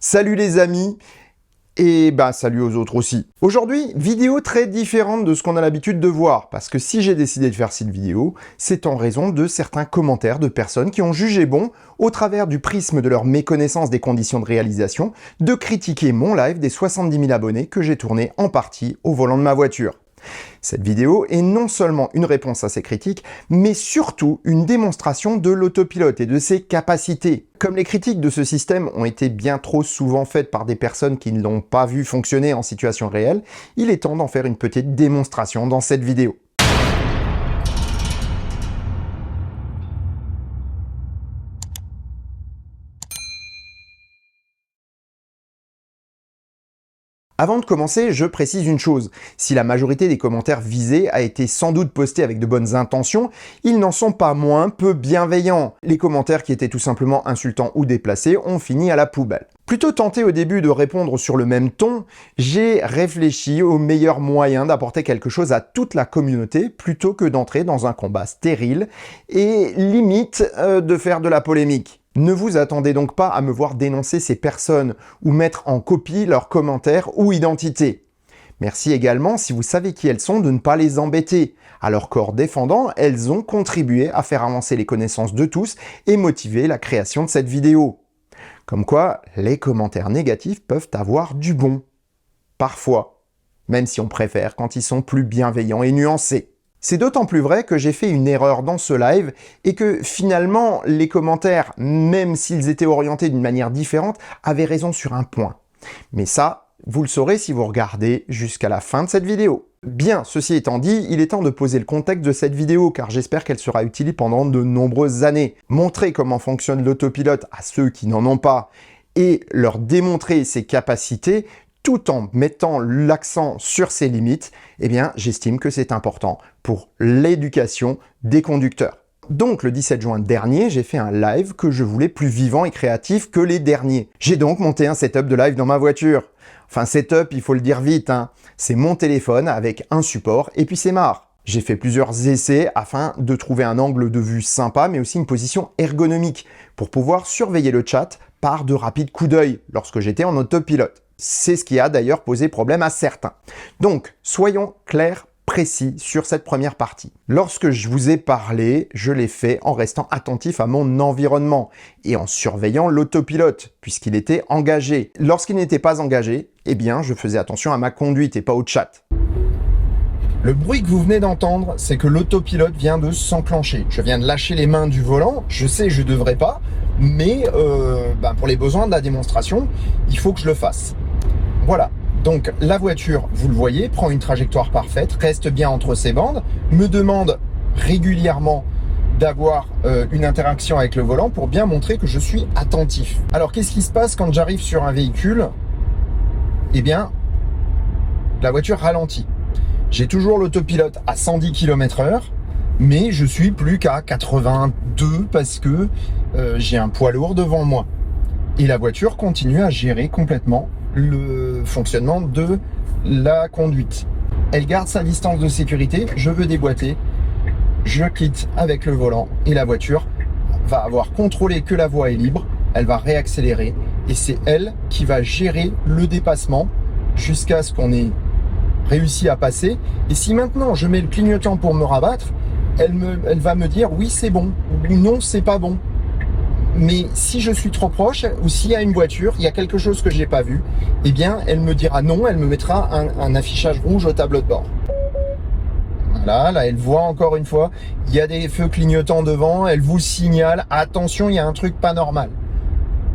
Salut les amis, et salut aux autres aussi. Aujourd'hui, vidéo très différente de ce qu'on a l'habitude de voir, parce que si j'ai décidé de faire cette vidéo, c'est en raison de certains commentaires de personnes qui ont jugé bon, au travers du prisme de leur méconnaissance des conditions de réalisation, de critiquer mon live des 70 000 abonnés que j'ai tourné en partie au volant de ma voiture. Cette vidéo est non seulement une réponse à ces critiques, mais surtout une démonstration de l'autopilote et de ses capacités. Comme les critiques de ce système ont été bien trop souvent faites par des personnes qui ne l'ont pas vu fonctionner en situation réelle, il est temps d'en faire une petite démonstration dans cette vidéo. Avant de commencer, je précise une chose. Si la majorité des commentaires visés a été sans doute posté avec de bonnes intentions, ils n'en sont pas moins peu bienveillants. Les commentaires qui étaient tout simplement insultants ou déplacés ont fini à la poubelle. Plutôt tenté au début de répondre sur le même ton, j'ai réfléchi au meilleur moyen d'apporter quelque chose à toute la communauté plutôt que d'entrer dans un combat stérile et limite de faire de la polémique. Ne vous attendez donc pas à me voir dénoncer ces personnes ou mettre en copie leurs commentaires ou identités. Merci également, si vous savez qui elles sont, de ne pas les embêter. À leur corps défendant, elles ont contribué à faire avancer les connaissances de tous et motiver la création de cette vidéo. Comme quoi, les commentaires négatifs peuvent avoir du bon. Parfois. Même si on préfère quand ils sont plus bienveillants et nuancés. C'est d'autant plus vrai que j'ai fait une erreur dans ce live et que finalement, les commentaires, même s'ils étaient orientés d'une manière différente, avaient raison sur un point. Mais ça, vous le saurez si vous regardez jusqu'à la fin de cette vidéo. Bien, ceci étant dit, il est temps de poser le contexte de cette vidéo car j'espère qu'elle sera utile pendant de nombreuses années. Montrer comment fonctionne l'autopilote à ceux qui n'en ont pas et leur démontrer ses capacités tout en mettant l'accent sur ses limites, eh bien, j'estime que c'est important pour l'éducation des conducteurs. Donc, le 17 juin dernier, j'ai fait un live que je voulais plus vivant et créatif que les derniers. J'ai donc monté un setup de live dans ma voiture. Enfin, setup, il faut le dire vite, hein. C'est mon téléphone avec un support et puis c'est marre. J'ai fait plusieurs essais afin de trouver un angle de vue sympa, mais aussi une position ergonomique pour pouvoir surveiller le chat par de rapides coups d'œil lorsque j'étais en autopilote. C'est ce qui a d'ailleurs posé problème à certains. Donc, soyons clairs, précis sur cette première partie. Lorsque je vous ai parlé, je l'ai fait en restant attentif à mon environnement et en surveillant l'autopilote, puisqu'il était engagé. Lorsqu'il n'était pas engagé, eh bien, je faisais attention à ma conduite et pas au chat. Le bruit que vous venez d'entendre, c'est que l'autopilote vient de s'enclencher. Je viens de lâcher les mains du volant, je sais je devrais pas, mais pour les besoins de la démonstration, il faut que je le fasse. Voilà, donc la voiture, vous le voyez, prend une trajectoire parfaite, reste bien entre ses bandes, me demande régulièrement d'avoir une interaction avec le volant pour bien montrer que je suis attentif. Alors qu'est-ce qui se passe quand j'arrive sur un véhicule? Eh bien, la voiture ralentit. J'ai toujours l'autopilote à 110 km/h, mais je suis plus qu'à 82 parce que j'ai un poids lourd devant moi. Et la voiture continue à gérer complètement le fonctionnement de la conduite. Elle garde sa distance de sécurité, je veux déboîter, je quitte avec le volant et la voiture va avoir contrôlé que la voie est libre, elle va réaccélérer et c'est elle qui va gérer le dépassement jusqu'à ce qu'on ait réussi à passer. Et si maintenant je mets le clignotant pour me rabattre, elle va me dire oui c'est bon ou non c'est pas bon. Mais si je suis trop proche ou s'il y a une voiture, il y a quelque chose que j'ai pas vu, eh bien elle me dira non, elle me mettra un affichage rouge au tableau de bord. Voilà, là elle voit encore une fois, il y a des feux clignotants devant, elle vous signale, attention, il y a un truc pas normal.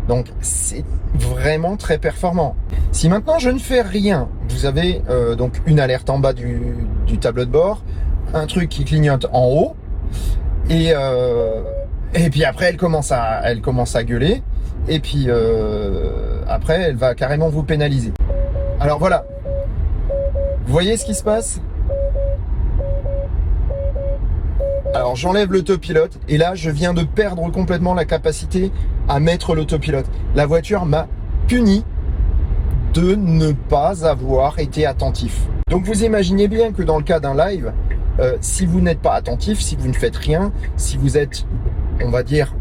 Donc c'est vraiment très performant. Si maintenant je ne fais rien, vous avez donc une alerte en bas du tableau de bord, un truc qui clignote en haut, et puis après elle commence à gueuler, et puis après elle va carrément vous pénaliser. Alors voilà, vous voyez ce qui se passe? Alors j'enlève l'autopilote et là je viens de perdre complètement la capacité à mettre l'autopilote. La voiture m'a puni de ne pas avoir été attentif. Donc vous imaginez bien que dans le cas d'un live, si vous n'êtes pas attentif, si vous ne faites rien, si vous êtes, on va dire,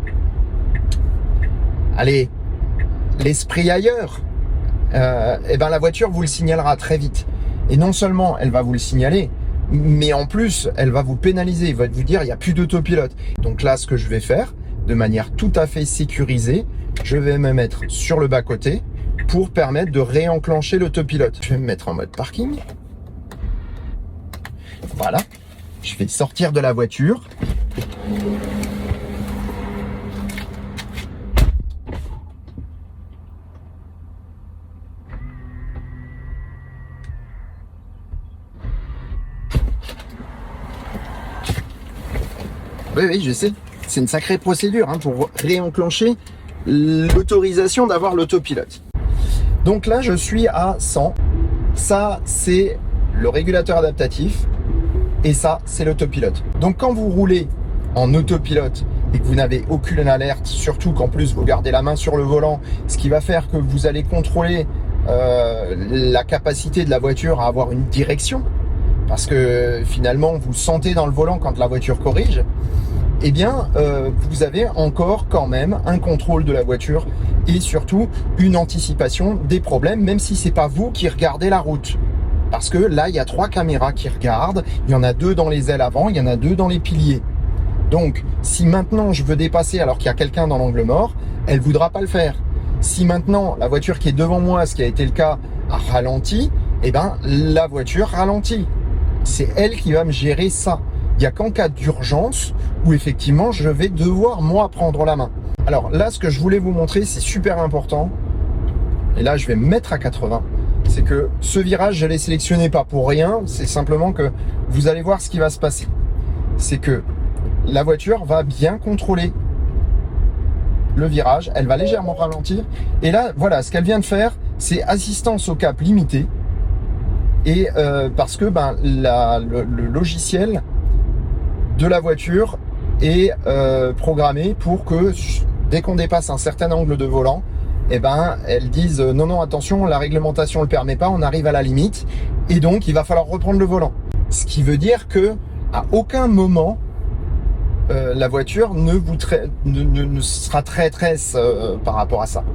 allez, l'esprit ailleurs, et ben la voiture vous le signalera très vite. Et non seulement elle va vous le signaler, mais en plus elle va vous pénaliser, elle va vous dire il n'y a plus d'autopilote. Donc là, ce que je vais faire, de manière tout à fait sécurisée, je vais me mettre sur le bas-côté pour permettre de réenclencher l'autopilote. Je vais me mettre en mode parking. Voilà. Je vais sortir de la voiture. Oui, je sais. C'est une sacrée procédure pour réenclencher l'autorisation d'avoir l'autopilote. Donc là, je suis à 100. Ça, c'est le régulateur adaptatif. Et ça, c'est l'autopilote. Donc quand vous roulez en autopilote et que vous n'avez aucune alerte, surtout qu'en plus vous gardez la main sur le volant, ce qui va faire que vous allez contrôler la capacité de la voiture à avoir une direction, parce que finalement vous sentez dans le volant quand la voiture corrige, eh bien vous avez encore quand même un contrôle de la voiture et surtout une anticipation des problèmes, même si c'est pas vous qui regardez la route. Parce que là, il y a 3 caméras qui regardent, il y en a 2 dans les ailes avant, il y en a 2 dans les piliers. Donc, si maintenant je veux dépasser alors qu'il y a quelqu'un dans l'angle mort, elle ne voudra pas le faire. Si maintenant la voiture qui est devant moi, ce qui a été le cas, a ralenti, eh ben la voiture ralentit. C'est elle qui va me gérer ça. Il n'y a qu'en cas d'urgence où effectivement je vais devoir moi prendre la main. Alors là, ce que je voulais vous montrer, c'est super important. Et là, je vais me mettre à 80. C'est que ce virage, je l'ai sélectionné pas pour rien, c'est simplement que vous allez voir ce qui va se passer. C'est que la voiture va bien contrôler le virage, elle va légèrement ralentir. Et là, voilà, ce qu'elle vient de faire, c'est assistance au cap limité. Et parce que le logiciel de la voiture est programmé pour que dès qu'on dépasse un certain angle de volant, eh ben, elles disent non, attention, la réglementation ne le permet pas, on arrive à la limite, et donc il va falloir reprendre le volant. Ce qui veut dire que à aucun moment la voiture ne sera traîtresse par rapport à ça.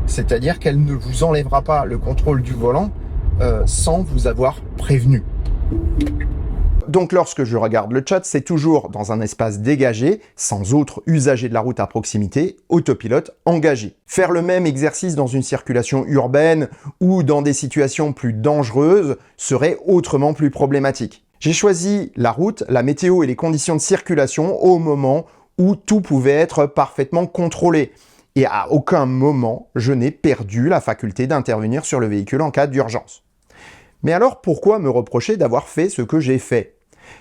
C'est-à-dire qu'elle ne vous enlèvera pas le contrôle du volant sans vous avoir prévenu. Donc lorsque je regarde le chat, c'est toujours dans un espace dégagé, sans autre usager de la route à proximité, autopilote engagé. Faire le même exercice dans une circulation urbaine ou dans des situations plus dangereuses serait autrement plus problématique. J'ai choisi la route, la météo et les conditions de circulation au moment où tout pouvait être parfaitement contrôlé. Et à aucun moment, je n'ai perdu la faculté d'intervenir sur le véhicule en cas d'urgence. Mais alors pourquoi me reprocher d'avoir fait ce que j'ai fait ?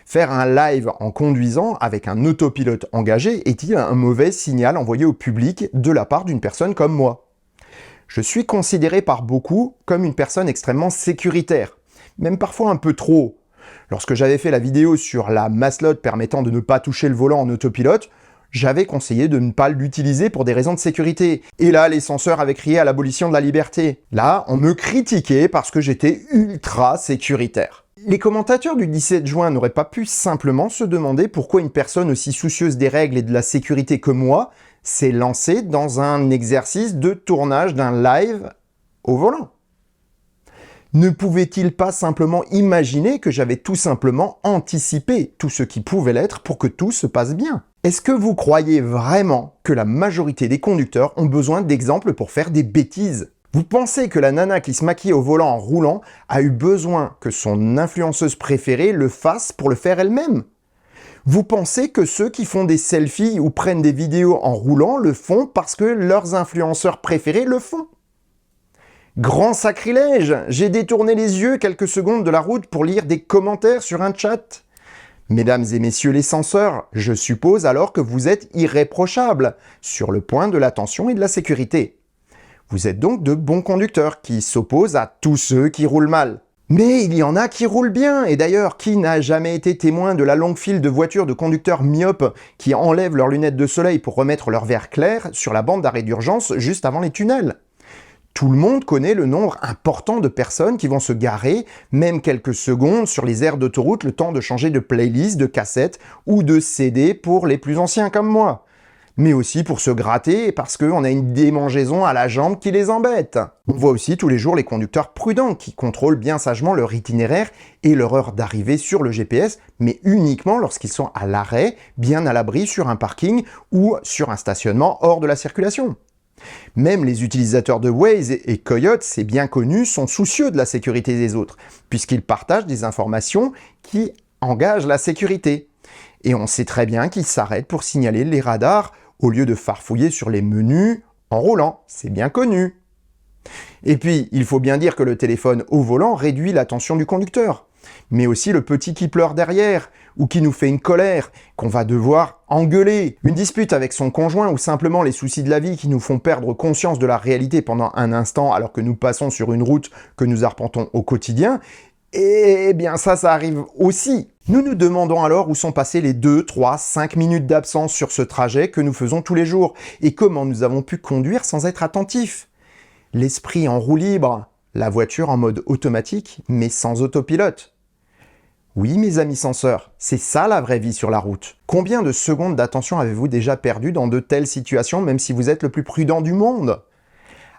Faire un live en conduisant avec un autopilote engagé est-il un mauvais signal envoyé au public de la part d'une personne comme moi ? Je suis considéré par beaucoup comme une personne extrêmement sécuritaire, même parfois un peu trop. Lorsque j'avais fait la vidéo sur la maslotte permettant de ne pas toucher le volant en autopilote, j'avais conseillé de ne pas l'utiliser pour des raisons de sécurité. Et là, les censeurs avaient crié à l'abolition de la liberté. Là, on me critiquait parce que j'étais ultra sécuritaire. Les commentateurs du 17 juin n'auraient pas pu simplement se demander pourquoi une personne aussi soucieuse des règles et de la sécurité que moi s'est lancée dans un exercice de tournage d'un live au volant. Ne pouvait-il pas simplement imaginer que j'avais tout simplement anticipé tout ce qui pouvait l'être pour que tout se passe bien ? Est-ce que vous croyez vraiment que la majorité des conducteurs ont besoin d'exemples pour faire des bêtises ? Vous pensez que la nana qui se maquille au volant en roulant a eu besoin que son influenceuse préférée le fasse pour le faire elle-même ? Vous pensez que ceux qui font des selfies ou prennent des vidéos en roulant le font parce que leurs influenceurs préférés le font ? Grand sacrilège! J'ai détourné les yeux quelques secondes de la route pour lire des commentaires sur un chat. Mesdames et messieurs les censeurs, je suppose alors que vous êtes irréprochables sur le point de l'attention et de la sécurité. Vous êtes donc de bons conducteurs qui s'opposent à tous ceux qui roulent mal. Mais il y en a qui roulent bien, et d'ailleurs, qui n'a jamais été témoin de la longue file de voitures de conducteurs myopes qui enlèvent leurs lunettes de soleil pour remettre leur verre clair sur la bande d'arrêt d'urgence juste avant les tunnels ? Tout le monde connaît le nombre important de personnes qui vont se garer, même quelques secondes, sur les aires d'autoroute, le temps de changer de playlist, de cassette ou de CD pour les plus anciens comme moi. mais aussi pour se gratter parce qu'on a une démangeaison à la jambe qui les embête. On voit aussi tous les jours les conducteurs prudents qui contrôlent bien sagement leur itinéraire et leur heure d'arrivée sur le GPS, mais uniquement lorsqu'ils sont à l'arrêt, bien à l'abri sur un parking ou sur un stationnement hors de la circulation. Même les utilisateurs de Waze et Coyote, c'est bien connu, sont soucieux de la sécurité des autres, puisqu'ils partagent des informations qui engagent la sécurité. Et on sait très bien qu'ils s'arrêtent pour signaler les radars au lieu de farfouiller sur les menus en roulant, c'est bien connu. Et puis, il faut bien dire que le téléphone au volant réduit l'attention du conducteur, mais aussi le petit qui pleure derrière, ou qui nous fait une colère, qu'on va devoir engueuler. Une dispute avec son conjoint ou simplement les soucis de la vie qui nous font perdre conscience de la réalité pendant un instant alors que nous passons sur une route que nous arpentons au quotidien, eh bien ça arrive aussi. Nous nous demandons alors où sont passées les 2, 3, 5 minutes d'absence sur ce trajet que nous faisons tous les jours et comment nous avons pu conduire sans être attentifs. L'esprit en roue libre, la voiture en mode automatique mais sans autopilote. Oui, mes amis senseurs, c'est ça la vraie vie sur la route. Combien de secondes d'attention avez-vous déjà perdu dans de telles situations, même si vous êtes le plus prudent du monde ?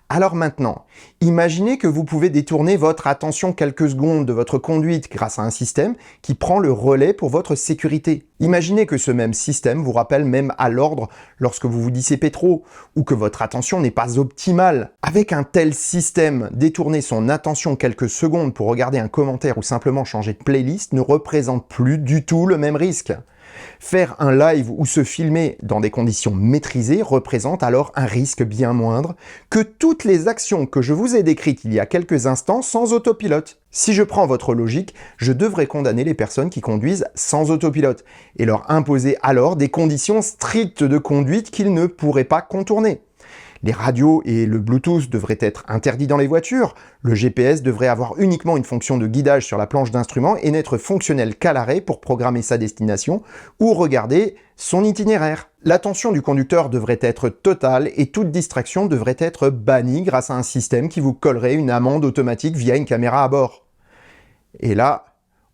Alors maintenant, imaginez que vous pouvez détourner votre attention quelques secondes de votre conduite grâce à un système qui prend le relais pour votre sécurité. Imaginez que ce même système vous rappelle même à l'ordre lorsque vous vous dissipez trop ou que votre attention n'est pas optimale. Avec un tel système, détourner son attention quelques secondes pour regarder un commentaire ou simplement changer de playlist ne représente plus du tout le même risque. Faire un live ou se filmer dans des conditions maîtrisées représente alors un risque bien moindre que toutes les actions que je vous ai décrites il y a quelques instants sans autopilote. Si je prends votre logique, je devrais condamner les personnes qui conduisent sans autopilote et leur imposer alors des conditions strictes de conduite qu'ils ne pourraient pas contourner. Les radios et le Bluetooth devraient être interdits dans les voitures, le GPS devrait avoir uniquement une fonction de guidage sur la planche d'instruments et n'être fonctionnel qu'à l'arrêt pour programmer sa destination ou regarder son itinéraire. L'attention du conducteur devrait être totale et toute distraction devrait être bannie grâce à un système qui vous collerait une amende automatique via une caméra à bord. Et là,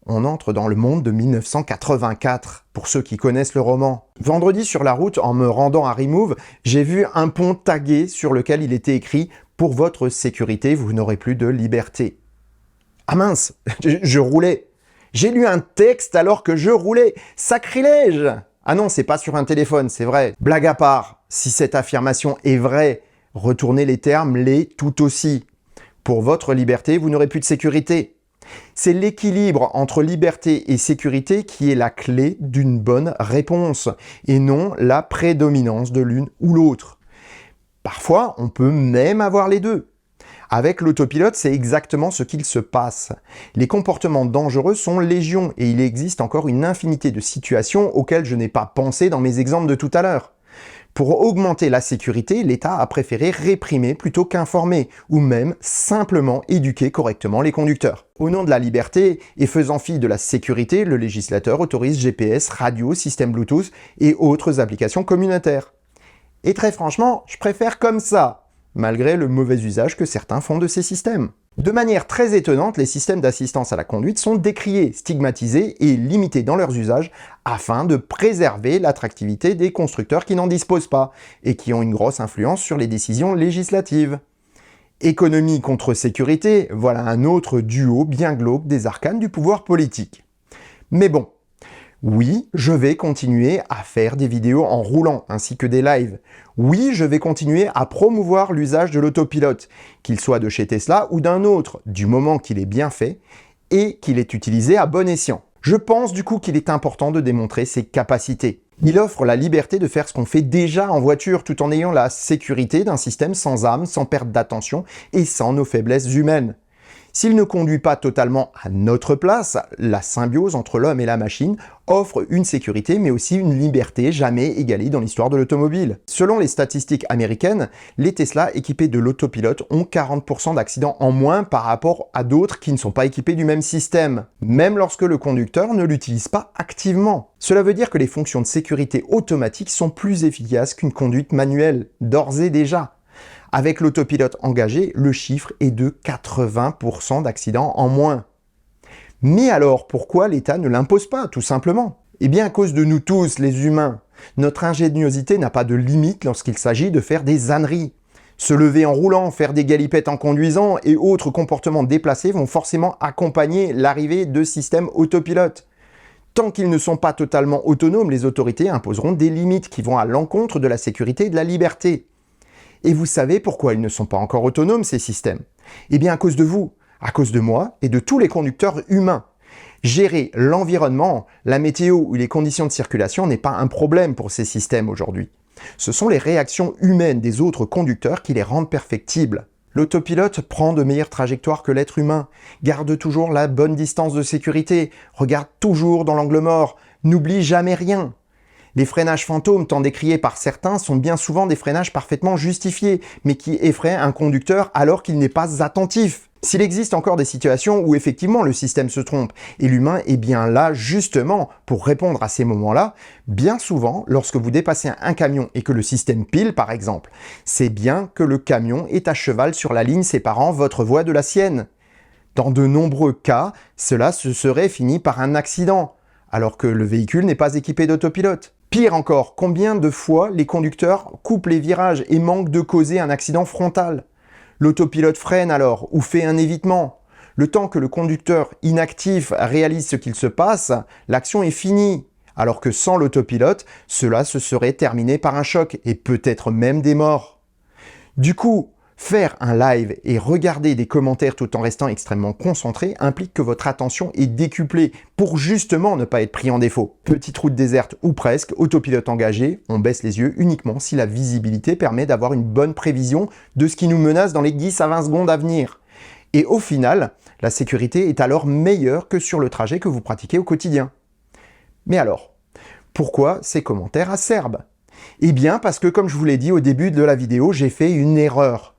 on entre dans le monde de 1984, pour ceux qui connaissent le roman. Vendredi sur la route, en me rendant à Remove, j'ai vu un pont tagué sur lequel il était écrit « Pour votre sécurité, vous n'aurez plus de liberté ». Ah mince, je roulais. J'ai lu un texte alors que je roulais. Sacrilège! Ah non, c'est pas sur un téléphone, c'est vrai. Blague à part, si cette affirmation est vraie, retournez les termes, l'est tout aussi. Pour votre liberté, vous n'aurez plus de sécurité. C'est l'équilibre entre liberté et sécurité qui est la clé d'une bonne réponse, et non la prédominance de l'une ou l'autre. Parfois, on peut même avoir les deux. Avec l'autopilote, c'est exactement ce qu'il se passe. Les comportements dangereux sont légion, et il existe encore une infinité de situations auxquelles je n'ai pas pensé dans mes exemples de tout à l'heure. Pour augmenter la sécurité, l'État a préféré réprimer plutôt qu'informer, ou même simplement éduquer correctement les conducteurs. Au nom de la liberté et faisant fi de la sécurité, le législateur autorise GPS, radio, système Bluetooth et autres applications communautaires. Et très franchement, je préfère comme ça, malgré le mauvais usage que certains font de ces systèmes. De manière très étonnante, les systèmes d'assistance à la conduite sont décriés, stigmatisés et limités dans leurs usages afin de préserver l'attractivité des constructeurs qui n'en disposent pas et qui ont une grosse influence sur les décisions législatives. Économie contre sécurité, voilà un autre duo bien glauque des arcanes du pouvoir politique. Mais bon, oui, je vais continuer à faire des vidéos en roulant, ainsi que des lives. Oui, je vais continuer à promouvoir l'usage de l'autopilote, qu'il soit de chez Tesla ou d'un autre, du moment qu'il est bien fait et qu'il est utilisé à bon escient. Je pense du coup qu'il est important de démontrer ses capacités. Il offre la liberté de faire ce qu'on fait déjà en voiture tout en ayant la sécurité d'un système sans âme, sans perte d'attention et sans nos faiblesses humaines. S'il ne conduit pas totalement à notre place, la symbiose entre l'homme et la machine offre une sécurité mais aussi une liberté jamais égalée dans l'histoire de l'automobile. Selon les statistiques américaines, les Tesla équipés de l'autopilote ont 40% d'accidents en moins par rapport à d'autres qui ne sont pas équipés du même système, même lorsque le conducteur ne l'utilise pas activement. Cela veut dire que les fonctions de sécurité automatique sont plus efficaces qu'une conduite manuelle, d'ores et déjà. Avec l'autopilote engagé, le chiffre est de 80% d'accidents en moins. Mais alors, pourquoi l'État ne l'impose pas, tout simplement? Eh bien, à cause de nous tous, les humains. Notre ingéniosité n'a pas de limite lorsqu'il s'agit de faire des âneries. Se lever en roulant, faire des galipettes en conduisant et autres comportements déplacés vont forcément accompagner l'arrivée de systèmes autopilotes. Tant qu'ils ne sont pas totalement autonomes, les autorités imposeront des limites qui vont à l'encontre de la sécurité et de la liberté. Et vous savez pourquoi ils ne sont pas encore autonomes, ces systèmes? Eh bien à cause de vous, à cause de moi et de tous les conducteurs humains. Gérer l'environnement, la météo ou les conditions de circulation n'est pas un problème pour ces systèmes aujourd'hui. Ce sont les réactions humaines des autres conducteurs qui les rendent perfectibles. L'autopilote prend de meilleures trajectoires que l'être humain, garde toujours la bonne distance de sécurité, regarde toujours dans l'angle mort, n'oublie jamais rien. Les freinages fantômes tant décriés par certains sont bien souvent des freinages parfaitement justifiés, mais qui effraient un conducteur alors qu'il n'est pas attentif. S'il existe encore des situations où effectivement le système se trompe, et l'humain est bien là justement pour répondre à ces moments-là, bien souvent, lorsque vous dépassez un camion et que le système pile par exemple, c'est bien que le camion est à cheval sur la ligne séparant votre voie de la sienne. Dans de nombreux cas, cela se serait fini par un accident, alors que le véhicule n'est pas équipé d'autopilote. Pire encore, combien de fois les conducteurs coupent les virages et manquent de causer un accident frontal? L'autopilote freine alors ou fait un évitement. Le temps que le conducteur inactif réalise ce qu'il se passe, l'action est finie. Alors que sans l'autopilote, cela se serait terminé par un choc et peut-être même des morts. Du coup, faire un live et regarder des commentaires tout en restant extrêmement concentré implique que votre attention est décuplée pour justement ne pas être pris en défaut. Petite route déserte ou presque, autopilote engagé, on baisse les yeux uniquement si la visibilité permet d'avoir une bonne prévision de ce qui nous menace dans les 10 à 20 secondes à venir. Et au final, la sécurité est alors meilleure que sur le trajet que vous pratiquez au quotidien. Mais alors, pourquoi ces commentaires acerbes? Eh bien parce que comme je vous l'ai dit au début de la vidéo, j'ai fait une erreur.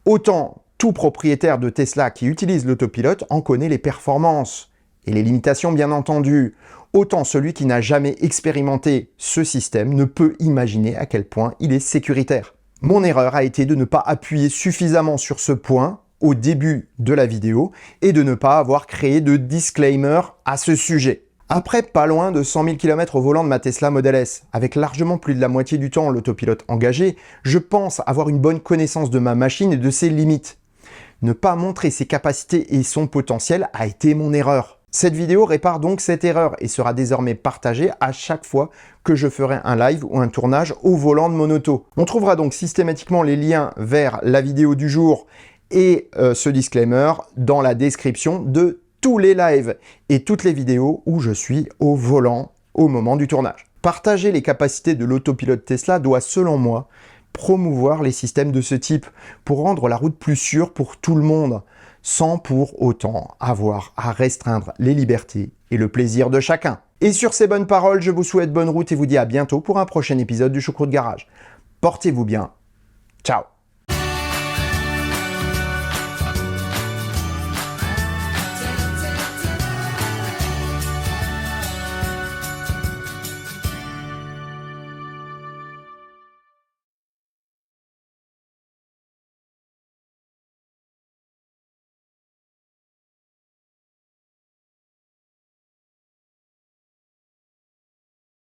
Autant tout propriétaire de Tesla qui utilise l'autopilote en connaît les performances et les limitations bien entendu, autant celui qui n'a jamais expérimenté ce système ne peut imaginer à quel point il est sécuritaire. Mon erreur a été de ne pas appuyer suffisamment sur ce point au début de la vidéo et de ne pas avoir créé de disclaimer à ce sujet. Après pas loin de 100 000 km au volant de ma Tesla Model S, avec largement plus de la moitié du temps l'autopilote engagé, je pense avoir une bonne connaissance de ma machine et de ses limites. Ne pas montrer ses capacités et son potentiel a été mon erreur. Cette vidéo répare donc cette erreur et sera désormais partagée à chaque fois que je ferai un live ou un tournage au volant de mon auto. On trouvera donc systématiquement les liens vers la vidéo du jour et ce disclaimer dans la description de tous les lives et toutes les vidéos où je suis au volant au moment du tournage. Partager les capacités de l'autopilote Tesla doit, selon moi, promouvoir les systèmes de ce type pour rendre la route plus sûre pour tout le monde, sans pour autant avoir à restreindre les libertés et le plaisir de chacun. Et sur ces bonnes paroles, je vous souhaite bonne route et vous dis à bientôt pour un prochain épisode du Choucroute Garage. Portez-vous bien. Ciao.